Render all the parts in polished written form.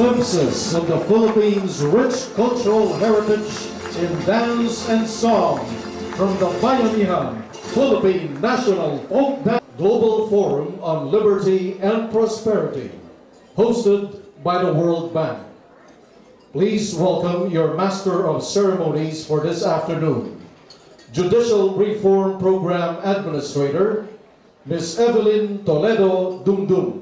Glimpses of the Philippines' rich cultural heritage in dance and song from the Bayanihan Philippine National Folk Dance Global Forum on Liberty and Prosperity, hosted by the World Bank. Please welcome your Master of Ceremonies for this afternoon, Judicial Reform Program Administrator, Ms. Evelyn Toledo Dumdum.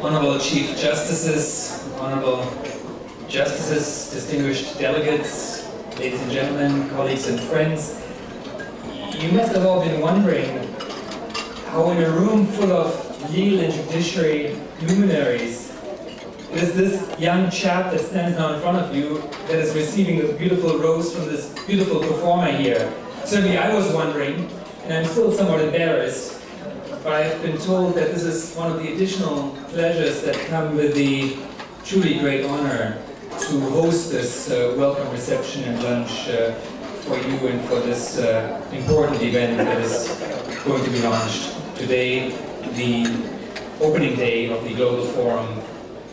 Honorable Chief Justices, Honorable Justices, distinguished delegates, ladies and gentlemen, colleagues and friends, you must have all been wondering how in a room full of legal and judiciary luminaries is this young chap that stands now in front of you that is receiving this beautiful rose from this beautiful performer here. Certainly I was wondering, and I'm still somewhat embarrassed, but I've been told that this is one of the additional pleasures that come with the truly great honor to host this welcome reception and lunch for you and for this important event that is going to be launched today, the opening day of the Global Forum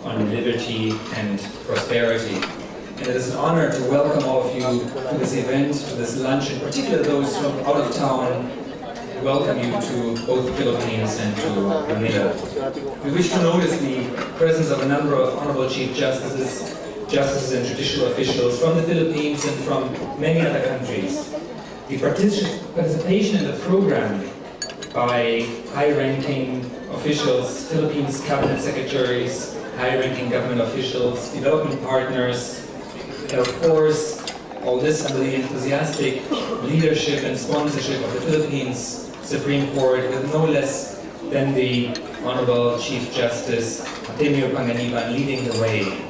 on Liberty and Prosperity. And it is an honor to welcome all of you to this event, to this lunch, in particular those from out of town. Welcome you to both the Philippines and to Manila. We wish to notice the presence of a number of Honorable Chief Justices and judicial officials from the Philippines and from many other countries. The participation in the program by high-ranking officials, Philippines cabinet secretaries, high-ranking government officials, development partners, and of course, all this under the enthusiastic leadership and sponsorship of the Philippines Supreme Court, with no less than the Honorable Chief Justice Artemio Panganiban leading the way.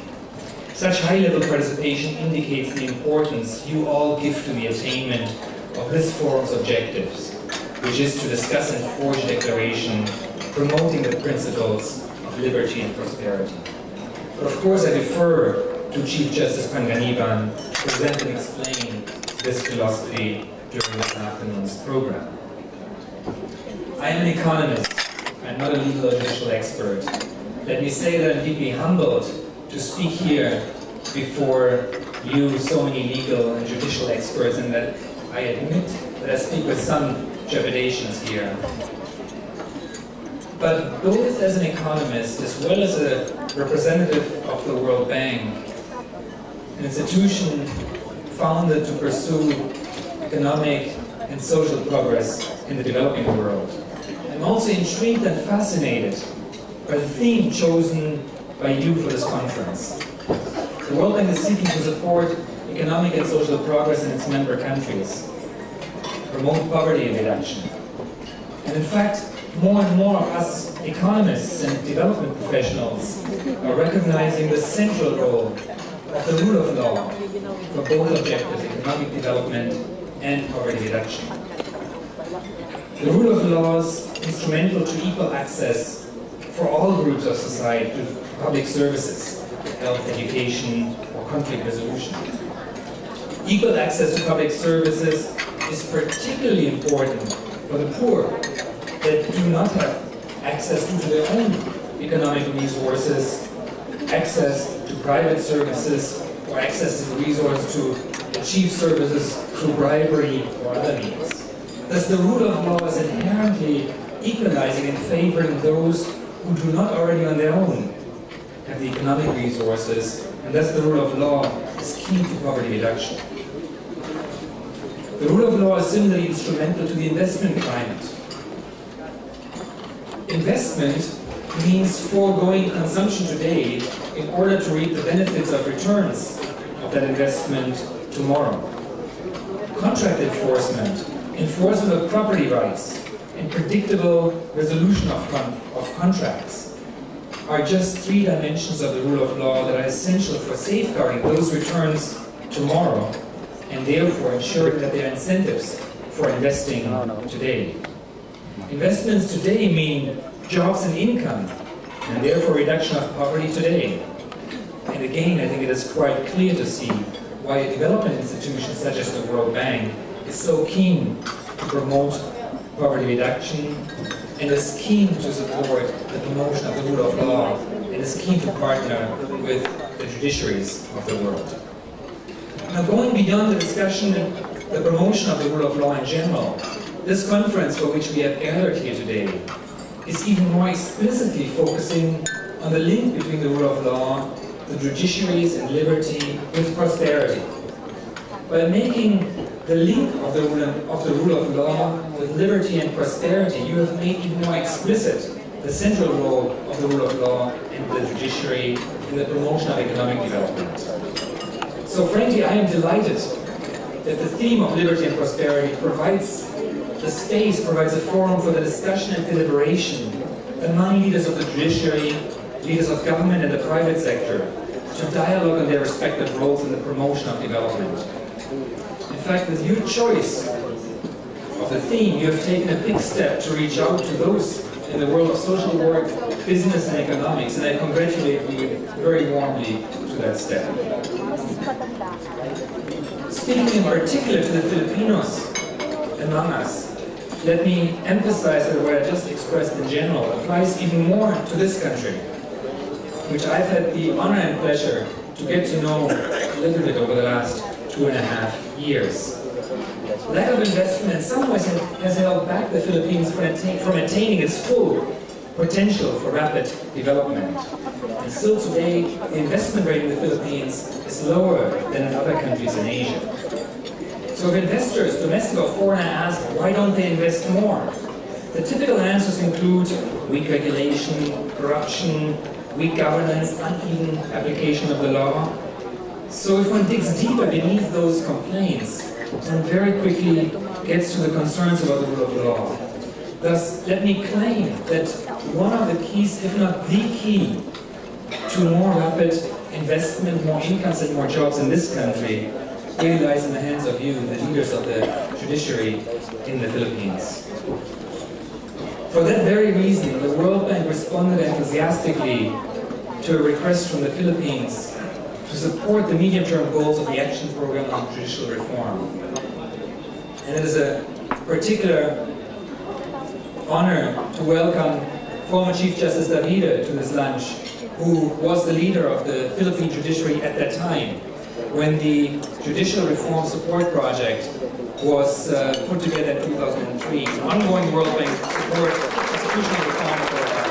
Such high-level participation indicates the importance you all give to the attainment of this forum's objectives, which is to discuss and forge a declaration promoting the principles of liberty and prosperity. But of course I defer to Chief Justice Panganiban to present and explain this philosophy during this afternoon's program. I am an economist. I'm not a legal or judicial expert. Let me say that I'm deeply humbled to speak here before you, so many legal and judicial experts, and that I admit that I speak with some trepidations here. But both as an economist, as well as a representative of the World Bank, an institution founded to pursue economic and social progress in the developing world, I'm also intrigued and fascinated by the theme chosen by you for this conference. The World Bank is seeking to support economic and social progress in its member countries, promote poverty reduction. And in fact, more and more of us economists and development professionals are recognizing the central role of the rule of law for both objectives, economic development and poverty reduction. The rule of law is instrumental to equal access for all groups of society to public services, health, education, or conflict resolution. Equal access to public services is particularly important for the poor that do not have access due to their own economic resources, access to private services, or access to the resources to achieve services through bribery or other means. Thus, the rule of law is inherently equalizing and favoring those who do not already on their own have the economic resources, and thus the rule of law is key to poverty reduction. The rule of law is similarly instrumental to the investment climate. Investment means foregoing consumption today in order to reap the benefits of returns of that investment tomorrow. Contract enforcement of property rights, and predictable resolution of contracts are just three dimensions of the rule of law that are essential for safeguarding those returns tomorrow, and therefore ensuring that there are incentives for investing today. Investments today mean jobs and income, and therefore reduction of poverty today. And again, I think it is quite clear to see why a development institution such as the World Bank is so keen to promote poverty reduction and is keen to support the promotion of the rule of law and is keen to partner with the judiciaries of the world. Now, going beyond the discussion and the promotion of the rule of law in general, this conference for which we have gathered here today is even more explicitly focusing on the link between the rule of law, the judiciaries and liberty with prosperity. By making the link of the rule of law with liberty and prosperity, you have made even more explicit the central role of the rule of law and the judiciary in the promotion of economic development. So frankly, I am delighted that the theme of liberty and prosperity provides the space, provides a forum for the discussion and deliberation among leaders of the judiciary, leaders of government and the private sector, to dialogue on their respective roles in the promotion of development. In fact, with your choice of the theme, you have taken a big step to reach out to those in the world of social work, business and economics, and I congratulate you very warmly to that step. Speaking in particular to the Filipinos among us, let me emphasize that what I just expressed in general applies even more to this country, which I've had the honor and pleasure to get to know a little bit over the last 2.5 years. Lack of investment in some ways has held back the Philippines from attaining its full potential for rapid development. And still today, the investment rate in the Philippines is lower than in other countries in Asia. So if investors, domestic or foreign, ask why don't they invest more, the typical answers include weak regulation, corruption, weak governance, uneven application of the law. So if one digs deeper beneath those complaints, one very quickly gets to the concerns about the rule of law. Thus, let me claim that one of the keys, if not the key, to more rapid investment, more incomes and more jobs in this country really lies in the hands of you, the leaders of the judiciary in the Philippines. For that very reason, the World Bank responded enthusiastically to a request from the Philippines to support the medium-term goals of the Action Program on Judicial Reform. And it is a particular honor to welcome former Chief Justice Davide to this lunch, who was the leader of the Philippine judiciary at that time, when the Judicial Reform Support Project was put together in 2003, an ongoing World Bank support constitutional reform program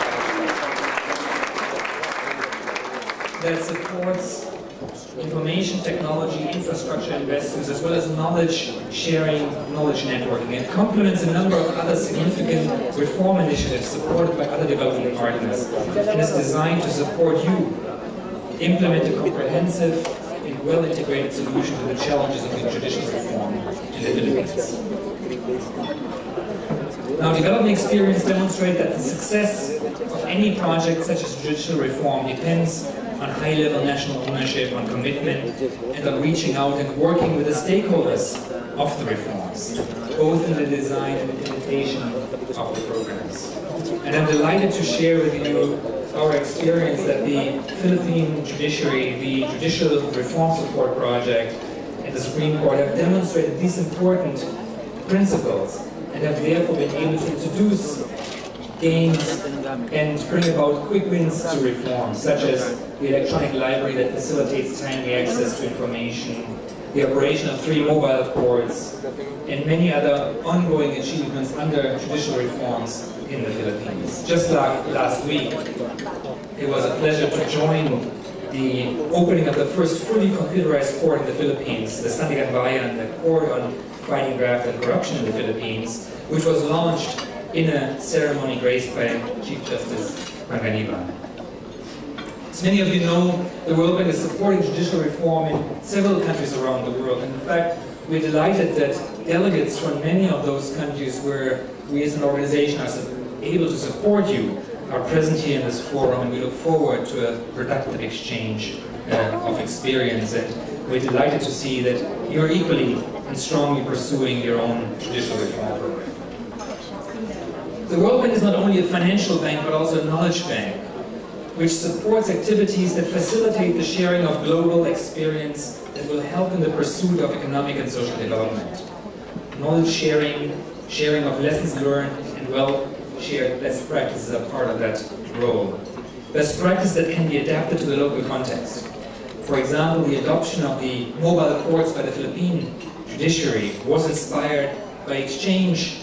that supports information technology, infrastructure investments, as well as knowledge sharing, knowledge networking, and complements a number of other significant reform initiatives supported by other development partners, and is designed to support you implement a comprehensive and well-integrated solution to the challenges of the judicial reform in the Philippines. Now, development experience demonstrates that the success of any project such as judicial reform depends on high-level national ownership, on commitment, and on reaching out and working with the stakeholders of the reforms, both in the design and implementation of the programs. And I'm delighted to share with you our experience that the Philippine judiciary, the Judicial Reform Support Project, and the Supreme Court have demonstrated these important principles and have therefore been able to introduce gains and bring about quick wins to reform, such as the electronic library that facilitates timely access to information, the operation of 3 mobile courts, and many other ongoing achievements under judicial reforms in the Philippines. Just like last week, it was a pleasure to join the opening of the first fully computerized court in the Philippines, the Sandigan Bayan, the Court on Fighting Graft and Corruption in the Philippines, which was launched in a ceremony graced by Chief Justice Panganiban. As many of you know, the World Bank is supporting judicial reform in several countries around the world. And in fact, we're delighted that delegates from many of those countries where we as an organization are able to support you are present here in this forum, and we look forward to a productive exchange of experience. And we're delighted to see that you're equally and strongly pursuing your own judicial reform program. The World Bank is not only a financial bank, but also a knowledge bank, which supports activities that facilitate the sharing of global experience that will help in the pursuit of economic and social development. Knowledge sharing, sharing of lessons learned, and well-shared best practices are part of that role. Best practices that can be adapted to the local context. For example, the adoption of the mobile courts by the Philippine judiciary was inspired by exchange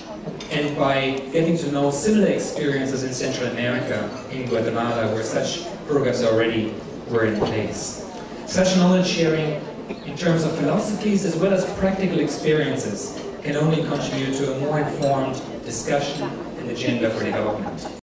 and by getting to know similar experiences in Central America, in Guatemala, where such programs already were in place. Such knowledge sharing in terms of philosophies as well as practical experiences can only contribute to a more informed discussion and agenda for development.